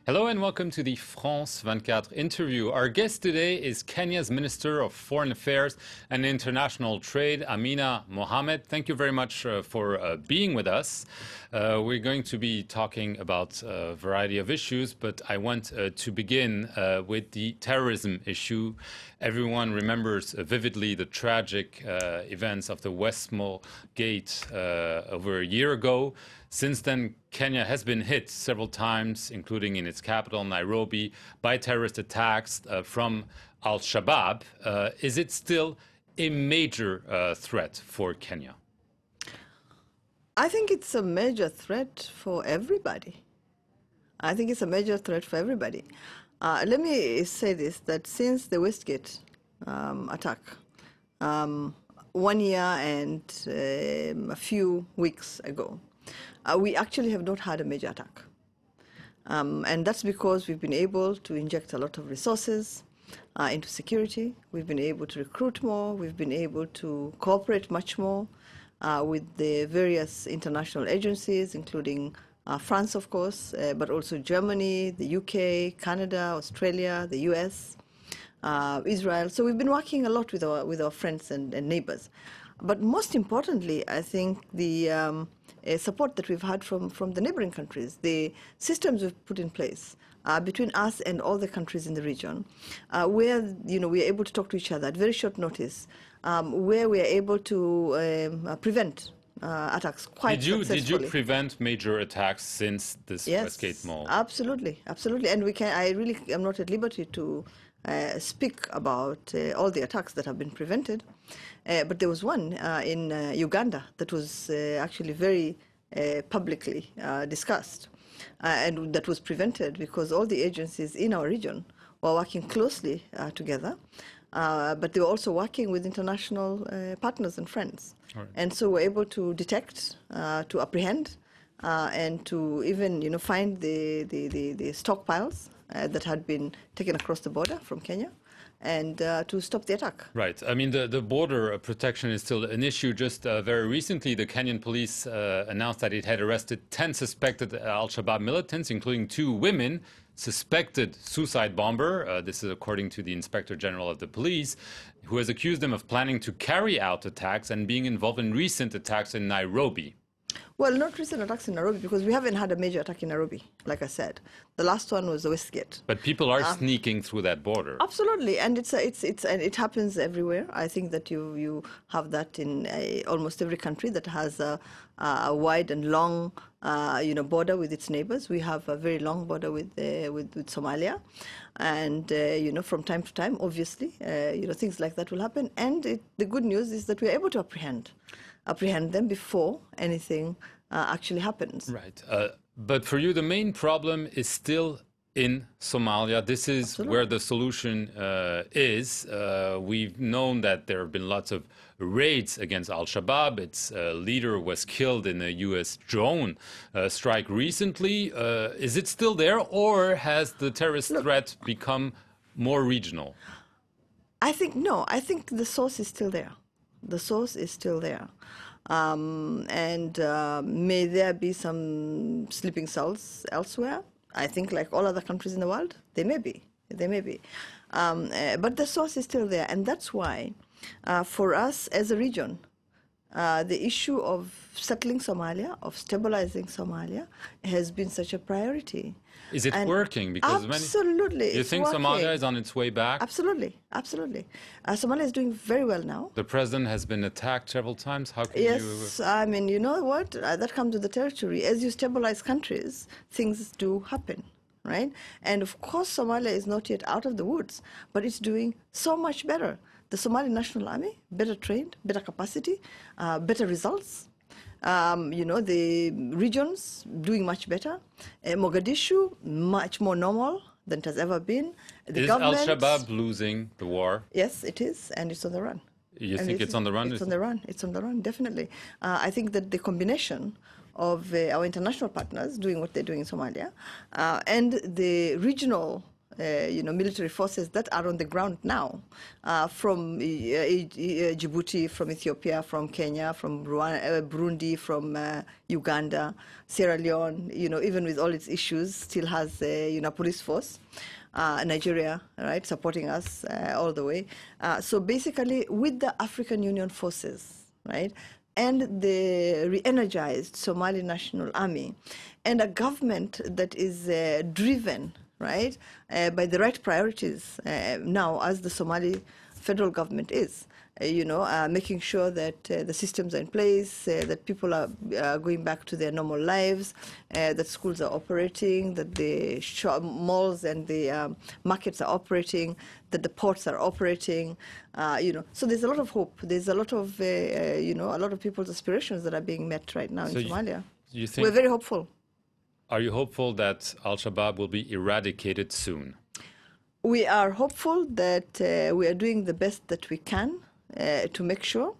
Hello and welcome to the France 24 interview. Our guest today is Kenya's Minister of Foreign Affairs and International Trade, Amina Mohamed. Thank you very much for being with us. We're going to be talking about a variety of issues, but I want to begin with the terrorism issue. Everyone remembers vividly the tragic events of the Westgate over a year ago. Since then, Kenya has been hit several times, including in its capital, Nairobi, by terrorist attacks from Shabaab. Is it still a major threat for Kenya? I think it's a major threat for everybody. I think it's a major threat for everybody. Let me say this, that since the Westgate attack, 1 year and a few weeks ago, we actually have not had a major attack. And that's because we've been able to inject a lot of resources into security. We've been able to recruit more. We've been able to cooperate much more with the various international agencies, including France, of course, but also Germany, the UK, Canada, Australia, the US, Israel. So we've been working a lot with our friends and neighbors. But most importantly, I think the support that we've had from the neighboring countries, the systems we've put in place between us and all the countries in the region, where we are able to talk to each other at very short notice, where we are able to prevent attacks quite successfully. Did you prevent major attacks since this Westgate mall? Absolutely, absolutely. And I really am not at liberty to speak about all the attacks that have been prevented. But there was one in Uganda that was actually very publicly discussed and that was prevented because all the agencies in our region were working closely together, but they were also working with international partners and friends. Right. And so we're able to detect, to apprehend, and to even find the stockpiles that had been taken across the border from Kenya, and to stop the attack. Right. I mean, the border protection is still an issue. Just very recently, the Kenyan police announced that it had arrested 10 suspected Al-Shabaab militants, including 2 women, suspected suicide bomber. This is according to the Inspector General of the police, who has accused them of planning to carry out attacks and being involved in recent attacks in Nairobi. Well, not recent attacks in Nairobi, because we haven't had a major attack in Nairobi, like I said. The last one was the Westgate. But people are sneaking through that border. Absolutely, and it happens everywhere. I think that you have that in almost every country that has a wide and long border with its neighbors. We have a very long border with Somalia, and from time to time, obviously, things like that will happen. And the good news is that we are able to apprehend them before anything actually happens. Right. But for you, the main problem is still in Somalia. This is Absolutely. Where the solution is. We've known that there have been lots of raids against Al-Shabaab. Its leader was killed in a U.S. drone strike recently. Is it still there, or has the terrorist threat become more regional? I think no. I think the source is still there. The source is still there. And may there be some sleeping cells elsewhere? I think like all other countries in the world, they may be. But the source is still there. And that's why, for us as a region, the issue of settling Somalia, of stabilizing Somalia, has been such a priority. Is it working? Because absolutely. Do you think Somalia is on its way back? Absolutely, absolutely. Somalia is doing very well now. The president has been attacked several times. How can you... Yes, I mean, you know what? That comes with the territory. As you stabilize countries, things do happen, right? And of course, Somalia is not yet out of the woods, but it's doing so much better. The Somali National Army, better trained, better capacity, better results. The regions doing much better. Mogadishu, much more normal than it has ever been. Is Al-Shabaab losing the war? Yes, it is, and it's on the run. You think it's on the run? It's on the run. It's on the run, definitely. I think that the combination of our international partners doing what they're doing in Somalia and the regional military forces that are on the ground now, from Djibouti, from Ethiopia, from Kenya, from Rwanda, Burundi, from Uganda, Sierra Leone, even with all its issues, still has a police force. Nigeria, right, supporting us all the way. So basically, with the African Union forces, right, and the re-energized Somali National Army, and a government that is driven, right, by the right priorities now, as the Somali federal government is, making sure that the systems are in place, that people are going back to their normal lives, that schools are operating, that the malls and the markets are operating, that the ports are operating, So there's a lot of hope. There's a lot of, a lot of people's aspirations that are being met right now in Somalia. You think, we're very hopeful. Are you hopeful that Al-Shabaab will be eradicated soon? We are hopeful that we are doing the best that we can to make sure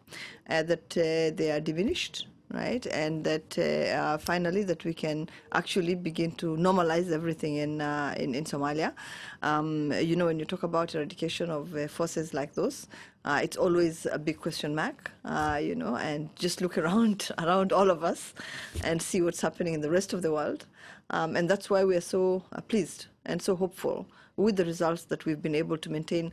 that they are diminished, right? And that finally that we can actually begin to normalize everything in Somalia. When you talk about eradication of forces like those, it's always a big question mark, and just look around all of us and see what's happening in the rest of the world. And that's why we are so pleased and so hopeful with the results that we've been able to maintain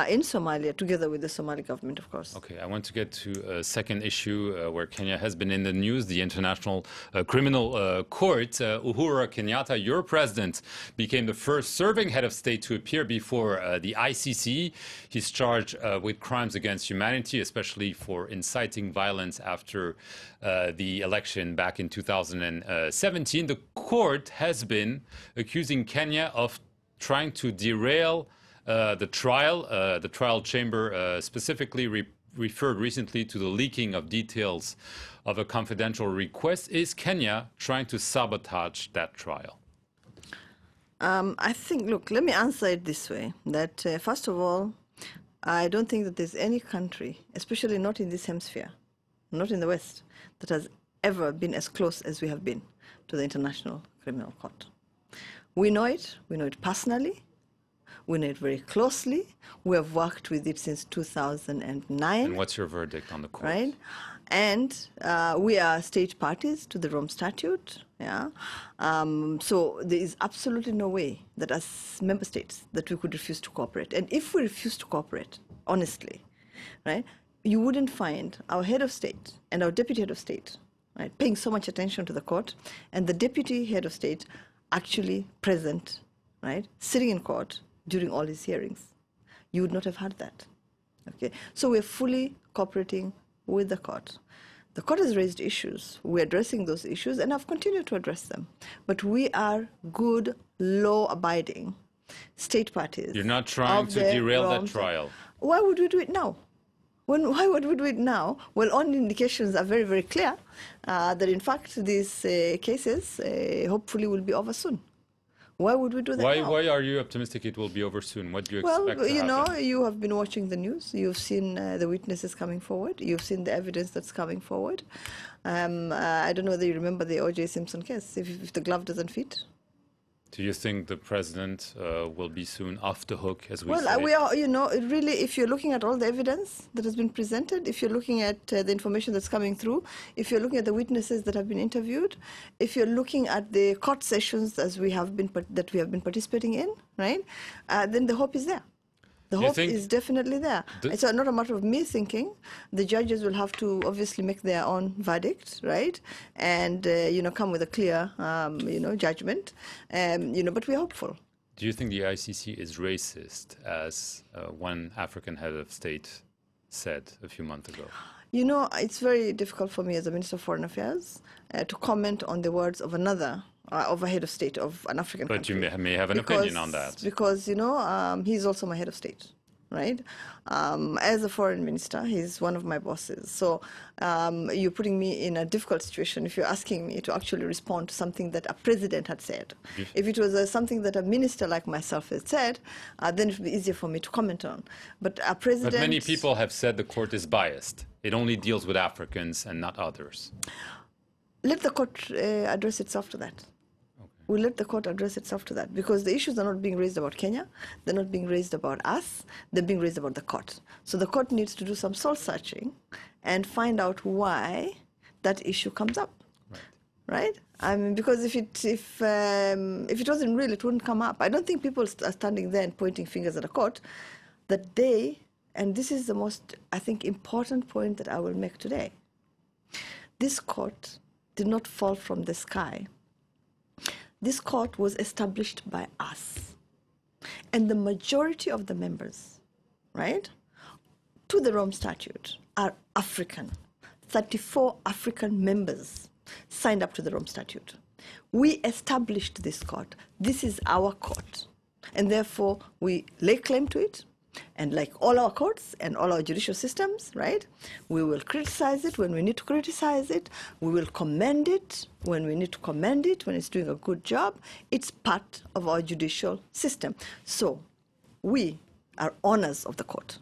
in Somalia, together with the Somali government, of course. Okay, I want to get to a second issue where Kenya has been in the news, the International Criminal Court. Uhuru Kenyatta, your president, became the first serving head of state to appear before the ICC. He's charged with crimes against humanity, especially for inciting violence after the election back in 2017. The court has been accusing Kenya of trying to derail the trial chamber specifically referred recently to the leaking of details of a confidential request. Is Kenya trying to sabotage that trial? I think, look, let me answer it this way, that first of all, I don't think that there's any country, especially not in this hemisphere, not in the West, that has ever been as close as we have been to the International Criminal Court. We know it personally. We know it very closely. We have worked with it since 2009. And what's your verdict on the court? Right? And we are state parties to the Rome Statute. Yeah. So there is absolutely no way that as member states that we could refuse to cooperate. And if we refuse to cooperate, honestly, right, you wouldn't find our head of state and our deputy head of state, right, paying so much attention to the court, and the deputy head of state actually present, right, sitting in court during all his hearings. You would not have had that. Okay, so we're fully cooperating with the court. The court has raised issues. We're addressing those issues and have continued to address them. But we are good, law-abiding state parties. You're not trying to derail that trial. Why would we do it now? Why would we do it now? Well, all indications are very, very clear that, in fact, these cases hopefully will be over soon. Why would we do that now? Why are you optimistic it will be over soon? What do you expect to happen? Well, you have been watching the news. You've seen the witnesses coming forward. You've seen the evidence that's coming forward. I don't know whether you remember the O.J. Simpson case, if the glove doesn't fit. Do you think the president will be soon off the hook, as we say? Well, we are, really, if you're looking at all the evidence that has been presented, if you're looking at the information that's coming through, if you're looking at the witnesses that have been interviewed, if you're looking at the court sessions that we have been participating in, right, then the hope is there. The hope is definitely there. It's not a matter of me thinking. The judges will have to obviously make their own verdict, right? And, come with a clear, judgment. But we're hopeful. Do you think the ICC is racist, as one African head of state said a few months ago? It's very difficult for me as a Minister of Foreign Affairs to comment on the words of another of a head of state of an African country. But you may have an opinion on that. Because, he's also my head of state, right? As a foreign minister, he's one of my bosses. So you're putting me in a difficult situation if you're asking me to actually respond to something that a president had said. If it was something that a minister like myself had said, then it would be easier for me to comment on. But a president... But many people have said the court is biased. It only deals with Africans and not others. Let the court address itself to that. we'll let the court address itself to that, because the issues are not being raised about Kenya, they're not being raised about us, they're being raised about the court. So the court needs to do some soul searching and find out why that issue comes up, right? I mean, because if it wasn't real, it wouldn't come up. I don't think people are standing there and pointing fingers at the court. That they, and this is the most, I think, important point that I will make today. This court did not fall from the sky. This court was established by us. And the majority of the members, right, to the Rome Statute are African. 34 African members signed up to the Rome Statute. We established this court. This is our court. And therefore, we lay claim to it. And like all our courts and all our judicial systems, right, we will criticize it when we need to criticize it. We will commend it when we need to commend it, when it's doing a good job. It's part of our judicial system. So we are owners of the court.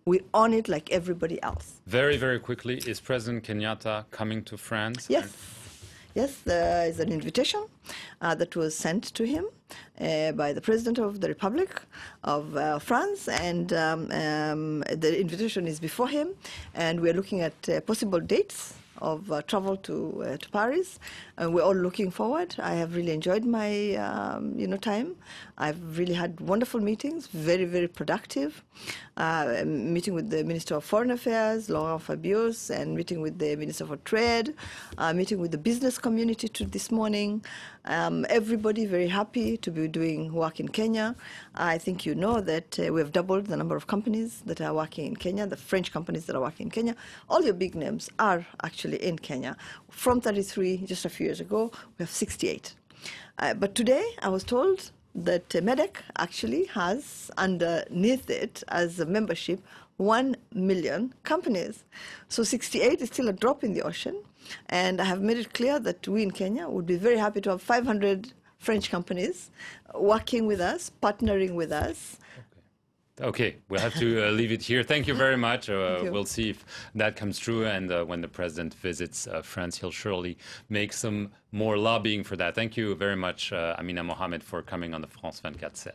We own it like everybody else. Very, very quickly, is President Kenyatta coming to France? Yes. Yes, there is an invitation that was sent to him by the President of the Republic of France, and the invitation is before him, and we're looking at possible dates of travel to Paris. We're all looking forward. I have really enjoyed my time. I've really had wonderful meetings, very, very productive. Meeting with the Minister of Foreign Affairs, Laurent Fabius, and meeting with the Minister for Trade, meeting with the business community this morning. Everybody very happy to be doing work in Kenya. I think you know that we have doubled the number of companies that are working in Kenya, the French companies that are working in Kenya. All your big names are actually in Kenya. From 33 just a few years ago, we have 68. But today I was told that MEDEC actually has underneath it as a membership 1 million companies. So 68 is still a drop in the ocean. And I have made it clear that we in Kenya would be very happy to have 500 French companies working with us, partnering with us. Okay, we'll have to leave it here. Thank you very much. You. We'll see if that comes true. And when the president visits France, he'll surely make some more lobbying for that. Thank you very much, Amina Mohamed, for coming on the France 24/7.